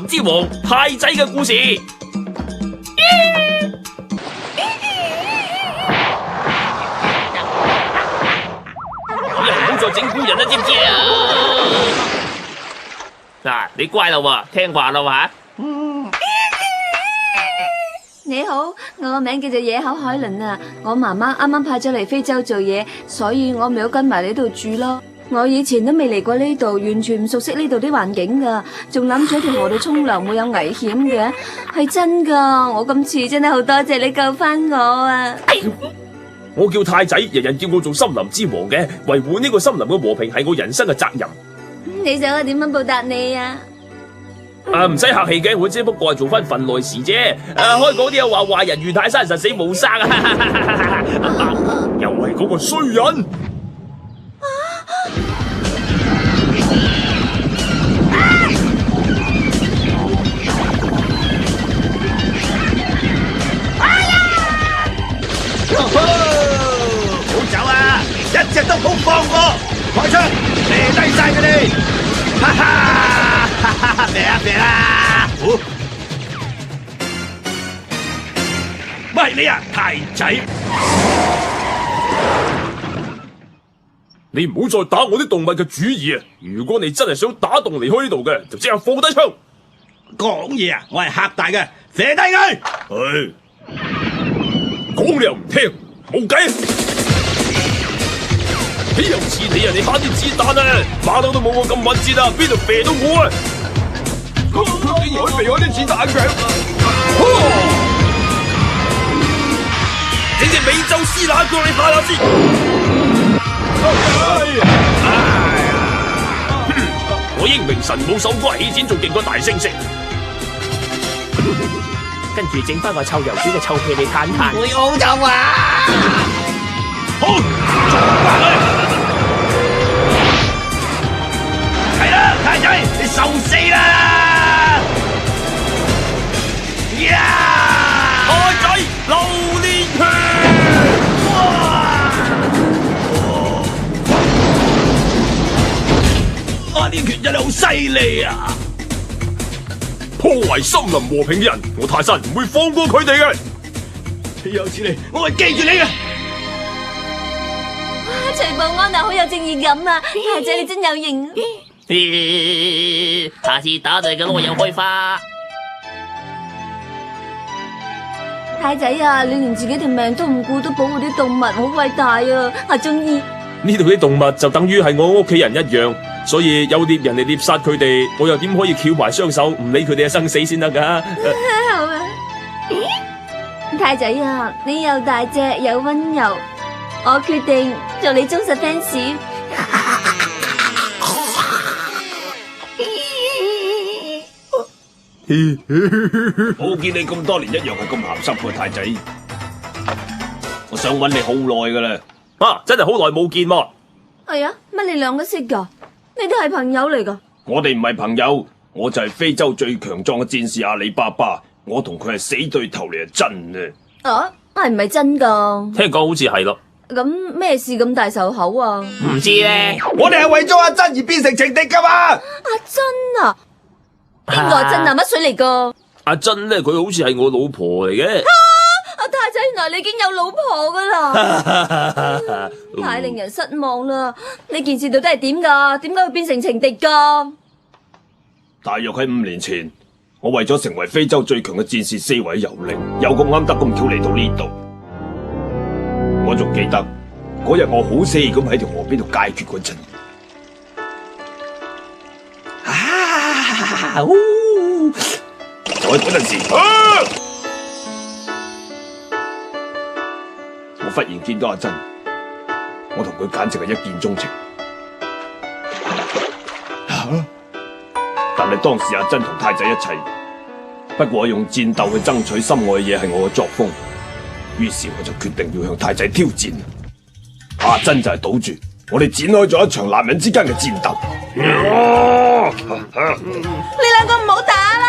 林之王太仔嘅故事。以後唔好再整蠱人啦，知唔知啊？嗱，你乖啦喎，聽話啦喎。你好，我個名叫做野口海倫啊。我媽媽啱啱派咗嚟非洲做嘢，所以我咪要跟埋你度住咯。我以前都未嚟過呢度，完全唔熟悉呢度啲環境噶，仲諗住喺條河度沖涼會有危險嘅，係真噶。我今次真係好多謝你救翻我啊！我叫太仔，人人叫我做森林之王嘅，維護呢個森林嘅和平係我人生嘅責任。你想我點樣報答你啊？唔使客氣嘅，我只不過係做翻份內事啫。開講啲又話壞人袁泰山實死冇生啊！又係嗰個衰人。唔好走啊！一隻都唔好放過，開槍射低晒佢哋！哈哈，哈哈，射啊射啊！喂你啊，太仔！你唔好再打我啲動物嘅主意啊！如果你真係想打動離開呢度嘅，就即刻放低槍。講嘢啊！我係嚇大嘅，射低佢！講你又唔聽，冇計。豈有此理啊！你慳啲子彈啊！馬騮都冇我咁敏捷啊，邊度射到我啊？佢竟然可以避開啲子彈嘅，整隻美洲獅乸腳你下下先！我英明神武手瓜起剪仲勁過大猩猩。跟住整翻個臭油豬嘅臭屁你嘆嘆。會好臭啊！好，做翻佢！係啦，太仔，你受死啦！太仔榴蓮拳！哇！呢拳真係好犀利啊！破壞森林和平嘅人，我泰山唔會放過佢哋嘅。有此理，我會記住你嘅。哇，徐步安啊，好有正義感啊！太仔你真有型啊！下次打對嘅囉柚開花。太仔啊，你連自己條命都唔顧，都保護啲動物，好偉大啊！我中意。呢度啲動物就等於係我屋企人一樣，所以有獵人嚟獵殺佢哋，我又點可以翹埋雙手唔理佢哋嘅生死先得㗎？好啊！太仔啊，你又大隻又溫柔，我決定做你忠實 fans。冇見你咁多年一樣係咁鹹濕嘅太仔，我想揾你好耐噶啦。真係好耐冇見喎。係啊，乜你兩個識噶？你哋係朋友嚟噶？我哋唔係朋友，我就係非洲最強壯嘅戰士阿里巴巴，我同佢係死對頭嚟，係真嘅。啊，係唔係真噶？聽講好似係咯。咁咩事咁大仇口啊？唔知咧，我哋係為咗阿珍而變成情敵噶嘛？阿珍啊？邊個阿珍啊？乜水嚟噶？阿珍咧，佢好似係我老婆嚟嘅。阿太仔，原來你已經有老婆噶啦，太令人失望啦！呢件事到底係點噶？點解會變成情敵噶？大約喺5年前，我為咗成為非洲最強嘅戰士四圍遊歷，有咁啱得咁巧嚟到呢度。我仲記得嗰日我好死咁喺條河邊度解決嗰陣，就喺嗰陣時，我忽然見到阿珍，我同佢簡直係一見鍾情。但係當時阿珍同太仔一齊，不過用戰鬥去爭取心愛嘅嘢係我嘅作風，於是我就決定要向太仔挑戰。阿珍就係賭住，我哋展開咗一場男人之間嘅戰鬥。你兩個唔好打啦！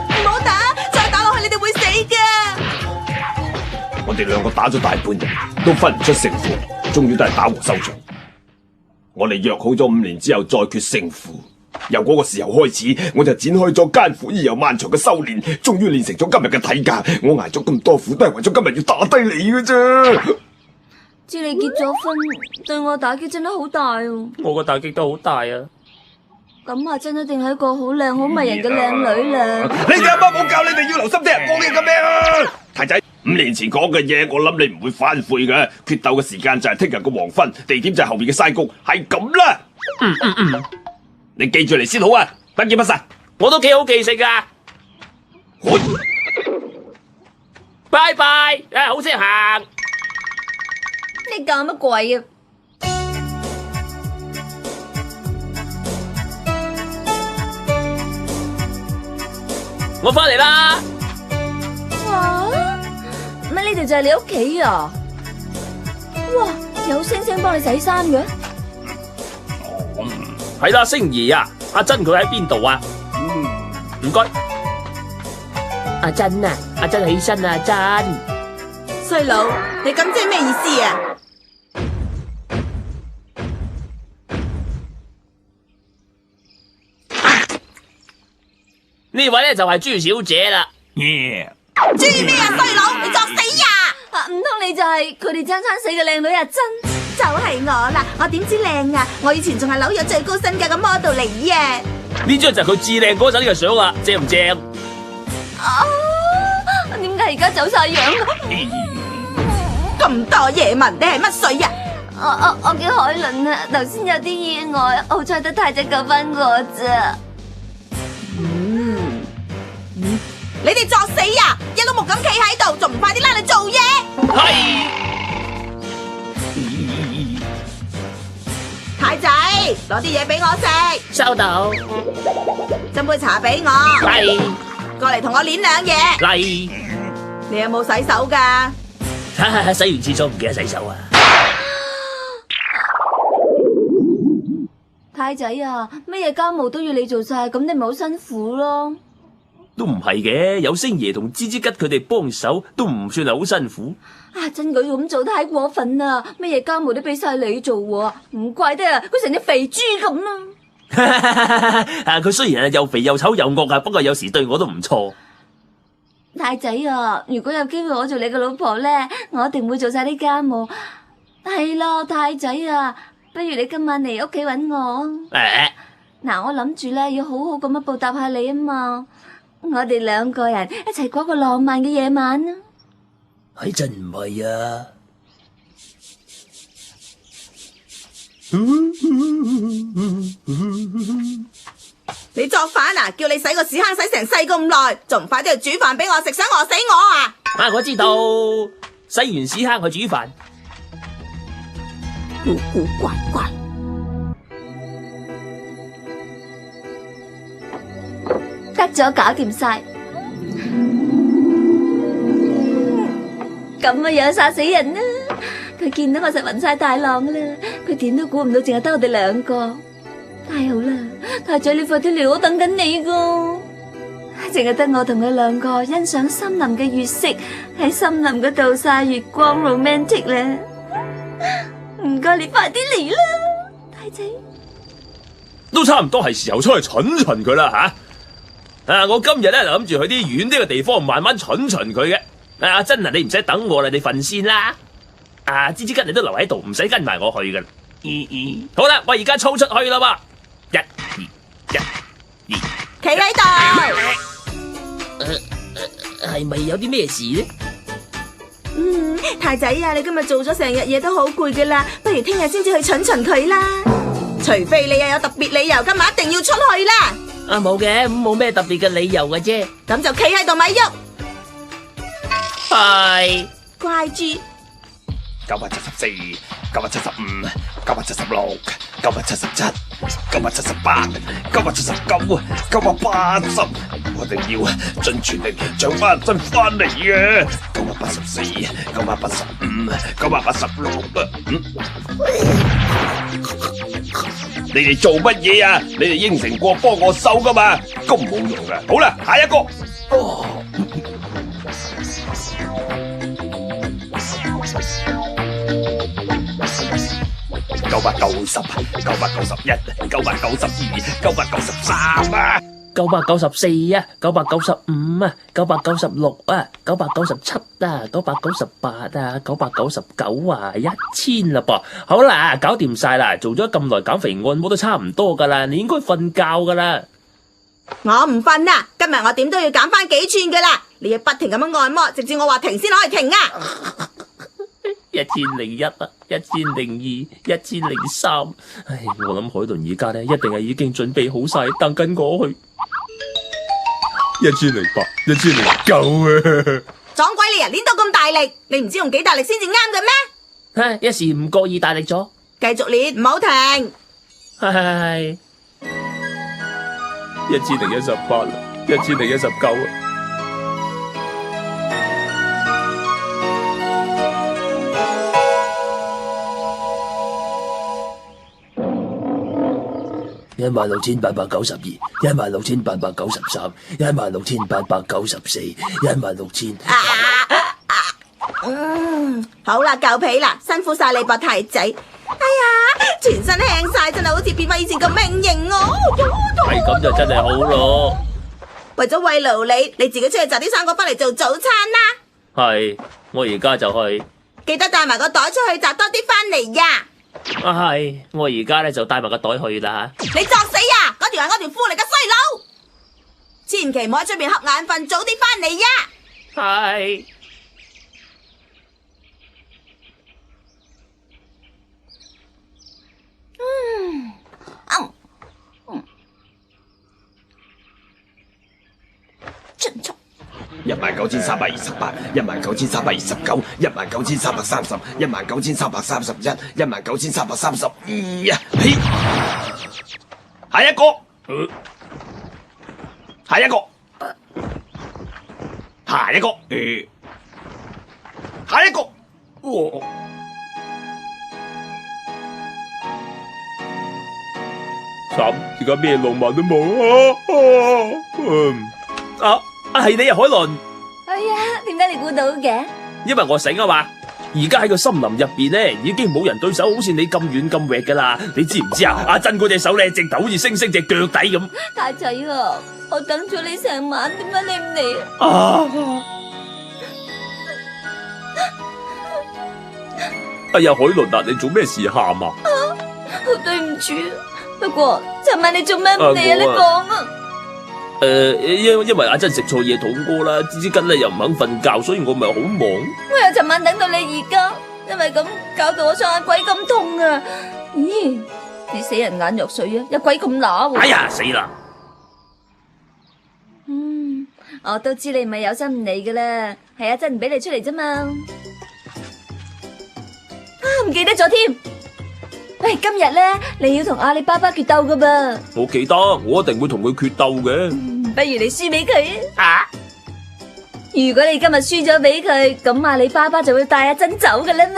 唔好打，再打落去你哋會死㗎！我哋兩個打咗大半日，都分唔出勝負。終於都係打和收場。我哋約好咗5年之後再決勝負。由嗰個時候開始，我就展開咗艱苦而又漫長嘅修煉，終於練成咗今日嘅體格。我捱咗咁多苦，都係為咗今日要打低你嘅啫。知你結咗婚，對我打擊真係好大哦。我個打擊都好大啊！咁阿珍一定係一個好靚好迷人嘅靚女啦。你哋阿媽冇教你哋要留心聽人講嘢嘅咩啊？太仔，5年前講嘅嘢，我諗你唔會反悔嘅。決鬥嘅時間就係聽日嘅黃昏，地點就係後面嘅山谷，係咁啦。你記住嚟先好啊，不見不散。我都幾好記性噶。拜拜，好識行。你搞乜鬼啊？我翻嚟啦。哇！乜呢度就係你屋企啊？哇！有星星幫你洗衫嘅？係啦，星爺啊，阿珍佢喺邊度啊？唔該。阿珍啊，阿珍起身啊，阿珍。衰佬，你咁即係咩意思啊？呢位咧就係朱小姐啦。知咩啊，衰佬，你作死呀！唔通你就係佢哋爭死嘅靚女阿珍？就係我啦，我點知靚啊？我以前仲係紐約最高身價嘅 model 嚟嘅。呢張就係佢至靚嗰陣嘅相啊，正唔正？點解而家走晒樣？咁多嘢問，你係乜水呀？我叫海倫啊，頭先有啲意外，好彩得太仔救翻我咋。你哋作死呀！一碌木咁企喺度，仲唔快啲拉嚟做嘢？係。太仔，攞啲嘢俾我食，收到。斟杯茶俾我，嚟過嚟同我練兩嘢。嚟。你有冇洗手㗎？洗完廁所唔記得洗手啊！太仔啊，乜嘢家務都要你做晒，咁你咪好辛苦咯。都唔係嘅，有星爺同芝芝吉佢哋幫手，都唔算係好辛苦。阿珍佢咁做太過分啦，乜嘢家務都俾晒你做喎，唔怪得啊，佢成隻肥豬咁啦。佢雖然又肥又醜又惡啊，不過有時對我都唔錯。太仔啊，如果有機會我做你個老婆咧，我一定會做晒啲家務。係咯，太仔啊，不如你今晚嚟屋企搵我。嗱，我諗住咧要好好咁樣報答下你啊嘛。我哋兩個人一齊過個浪漫嘅夜晚啊！係真唔係啊！你作反啊！叫你洗個屎坑洗成世咁耐，仲唔快啲去煮飯俾我食，想餓死我啊！我知道，洗完屎坑去煮飯。古古怪怪。得咗，搞掂晒，咁啊樣殺死人啦！佢見到我實暈晒大浪啦，佢點都估唔到淨係得我哋兩個。太好啦，太仔你快啲嚟，我等緊你噶。淨係得我同佢兩個欣賞森林嘅月色，喺森林嗰度曬月光 romantic 咧。唔該你快啲嚟啦，太仔。都差唔多係時候出去巡巡佢啦吓。我今日咧就諗住去啲遠啲嘅地方慢慢巡巡佢嘅。阿珍啊，你唔使等我啦，你瞓先啦。芝芝吉你都留喺度，唔使跟埋我去噶。好啦，我而家操出去啦噃。1、2、1、2。企喺度。係咪有啲咩事呢？太仔啊，你今日做咗成日嘢都好攰噶啦，不如聽日先至去巡巡佢啦。除非你又有特別理由，今日一定要出去啦。冇嘅，冇咩特別嘅理由嘅啫。咁就企喺度咪喐。係。乖豬。 974、975、976、977、978、979、980，我哋要盡全力將阿珍翻嚟嘅。984、985、986你哋做乜嘢啊？你哋應承過幫我收噶嘛？咁冇用噶。好啦，下一個。991、992、993啊994啊，995啊，996啊，997啊，998啊，999啊，1000啦噃。好啦，搞掂晒啦，做咗咁耐減肥按摩都差唔多噶啦，你應該瞓覺噶啦。我唔瞓啦，今日我點都要減翻幾寸噶啦！你要不停咁樣按摩，直至我話停先可以停啊1001啊，1002、1003，唉，我諗海倫而家咧一定係已經準備好晒，等緊我去。1008、1009啊！撞鬼你啊！練到咁大力，你唔知用幾大力先至啱嘅咩？唉，一時唔覺意大力咗。繼續練，唔好停。係1018啦，1019啊！16892、16893、16894、16000。好啦，夠皮啦，辛苦晒你噃太仔。哎呀，全身輕晒，真係好似變翻以前咁明型哦。係咁就真係好咯。為咗慰勞你，你自己出去摘啲生果翻嚟做早餐啦。係，我而家就去。記得帶埋個袋出去摘多啲翻嚟呀。係，我而家咧就帶埋個袋去啦。你作死呀！嗰條係我條褲嚟嘅衰佬，千祈唔好喺出邊瞌眼瞓，早啲翻嚟呀！係。真錯。 19328、19329、19330、19331、19332啊！嘿，下一個，下一個，下一個，下一個，哇！慘，而家咩浪漫都冇啊！係你啊，海倫。哎呀，點解你估到嘅？因為我醒啊嘛。而家喺個森林入邊咧，已經冇人對手好似你咁遠咁滑噶啦。你知唔知啊？阿珍嗰隻手咧，直頭好似猩猩隻腳底咁。太仔啊，我等咗你成晚，點解你唔嚟啊？啊！哎呀，海倫啊，你做咩事喊啊？好對唔住，不過尋晚你做咩唔嚟啊？你講啊！因為阿珍食錯嘢肚屙啦，之根咧又唔肯瞓覺，所以我咪好忙。我又尋晚等到你而家，因為咁搞到我雙眼鬼咁痛啊！咦，你死人眼藥水啊，有鬼咁乸喎！哎呀，死啦！我都知你唔係有心唔嚟噶啦，係阿珍唔俾你出嚟啫嘛。唔記得咗添。喂，今日咧你要同阿里巴巴決鬥噶噃。我記得，我一定會同佢決鬥嘅。不如你輸俾佢啊！如果你今日輸咗俾佢，咁阿里巴巴就會帶阿珍走噶啦嘛。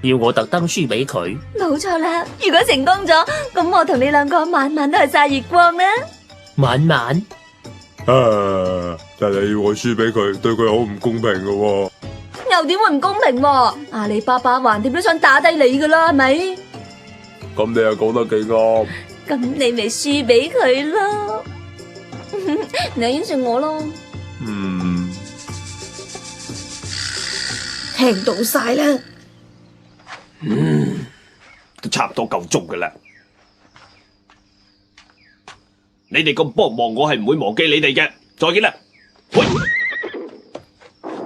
要我特登輸俾佢？冇錯啦！如果成功咗，咁我同你兩個晚晚都係曬月光啦。晚晚啊！但係要我輸俾佢，對佢好唔公平噶喎。又點會唔公平喎？阿里巴巴橫掂都想打低你噶啦，係咪？咁你又講得幾啱。咁你咪輸俾佢咯。你應承我咯。聽到晒啦。都差唔多夠鐘噶啦。你哋咁幫忙，我係唔會忘記你哋嘅。再見啦。喂，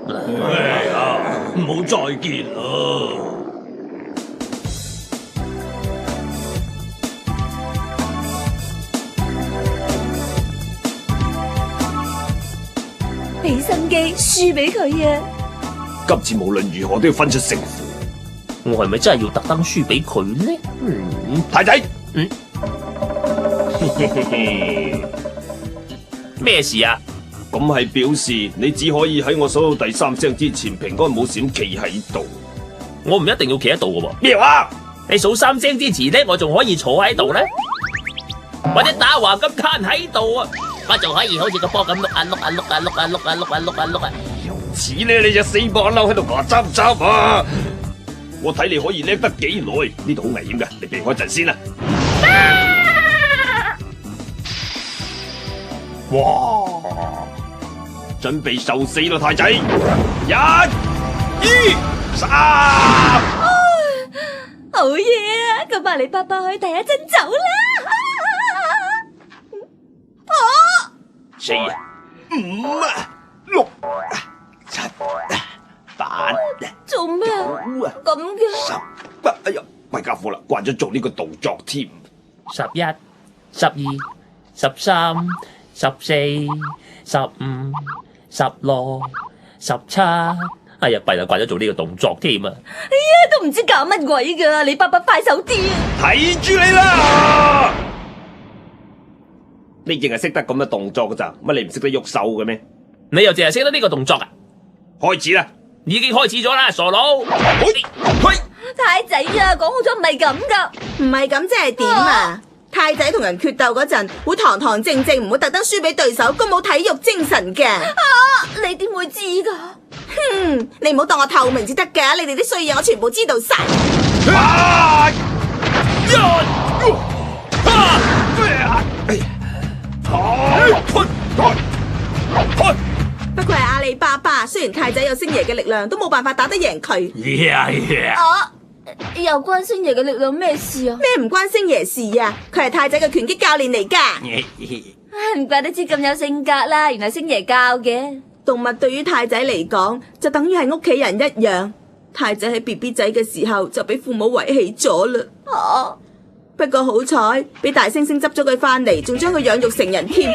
哎呀，唔好再見啦。俾心機輸俾佢啊！今次無論如何都要分出勝負。我係咪真係要特登輸俾佢呢？太仔，咩事啊？咁係表示你只可以喺我數到第3聲之前平安冇閃企喺度。我唔一定要企喺度噶喎。咩話？你數3聲之前咧，我仲可以坐喺度咧，或者打橫咁攤喺度啊！我仲可以好似個波咁碌啊碌啊碌啊碌啊碌啊碌啊碌啊碌啊！似咧你隻死馬騮喺度牙針針啊！我睇你可以叻得幾耐？呢度好危險㗎，你避開陣先啦。哇！準備受死啦，太仔！一、二、三。好嘢啊！咁阿里巴巴可以第一陣走啦！四、五、六、七、八、做咩啊？九啊，咁嘅？十。哎呀，弊家伙啦，慣咗做呢個動作添。 11、12、13、14、15、16、17。哎呀，弊啦，慣咗做呢個動作添啊！都唔知搞乜鬼噶，你爸爸快手啲啊！睇住你啦！你淨係識得咁嘅動作噶咋？乜你唔識得喐手嘅咩？你又淨係識得呢個動作啊？開始啦！已經開始咗啦，傻佬！嘿，太仔啊，講好咗唔係咁噶。唔係咁即係點啊？太仔同人決鬥嗰陣，會堂堂正正，唔會特登輸俾對手，咁冇體育精神嘅。你點會知噶？哼，你唔好當我透明至得噶，你哋啲衰嘢我全部知道晒。不過係阿里巴巴，雖然太仔有星爺嘅力量，都冇辦法打得贏佢。又關星爺嘅力量咩事啊？咩唔關星爺事啊？佢係太仔嘅拳擊教練嚟噶。唔怪得知咁有性格啦，原來星爺教嘅。動物對於太仔嚟講，就等於係屋企人一樣。太仔喺 BB 仔嘅時候就俾父母遺棄咗啦。不過好彩，俾大猩猩執咗佢翻嚟，仲將佢養育成人添。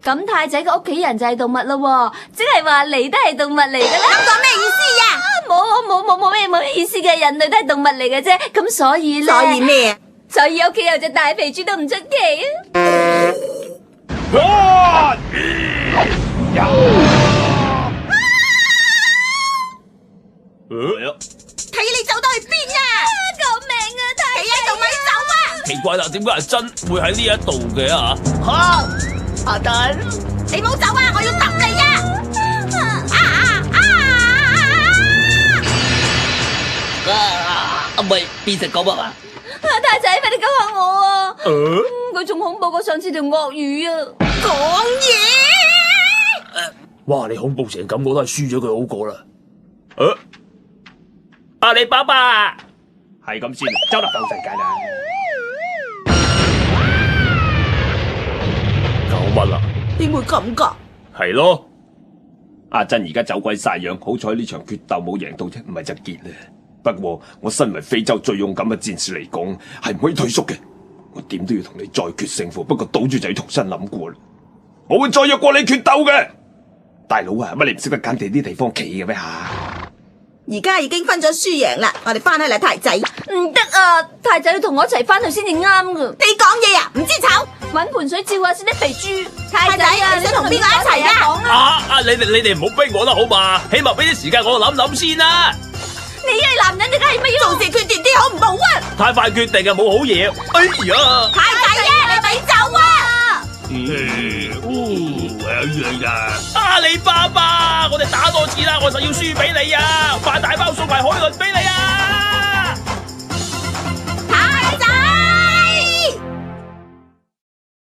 咁太仔嘅屋企人就係動物咯，即係話你都係動物嚟噶啦。咁講咩意思呀？冇咩意思嘅，人類都係動物嚟嘅啫。咁所以咧，所以咩？所以屋企有隻大肥豬都唔出奇啊！睇你走到去邊啊！救命啊！太企喺度咪走啊！奇怪啦，點解阿珍會喺呢一度嘅啊？阿珍，你冇走啊！我要揼你啊！唔係變成咁啊嘛？太仔，快啲救下我啊！佢仲恐怖過上次條鱷魚啊！講嘢！哇！你恐怖成咁，我都係輸咗佢好過啦。阿里巴巴，係咁先，周立放世界啦！搞乜啊？點會咁噶？係咯，阿珍而家走鬼晒樣，好彩呢場決鬥冇贏到啫，唔係就結啦。不過我身為非洲最勇敢嘅戰士嚟講，係唔可以退縮嘅。我點都要同你再決勝負，不過賭注就要重新諗過啦。我會再約過你決鬥嘅，大佬啊！乜你唔識得揀地啲地方企嘅咩吓？而家已經分咗輸贏啦，我哋翻去啦，太仔。唔得啊！太仔要同我一齊翻去先至啱噶。你講嘢啊，唔知醜。搵盆水照下先得，肥豬。太仔啊，你想同邊個一齊啊？你哋唔好逼我啦，好嘛？起碼俾啲時間我諗諗先啦。你係男人，你梗係咪要做事決斷啲好唔好啊？太快決定啊，冇好嘢。哎呀！太仔啊，你咪走啊！阿里巴巴，我哋打多次啦，我就要輸俾你啊！發大包送埋海倫俾你啊！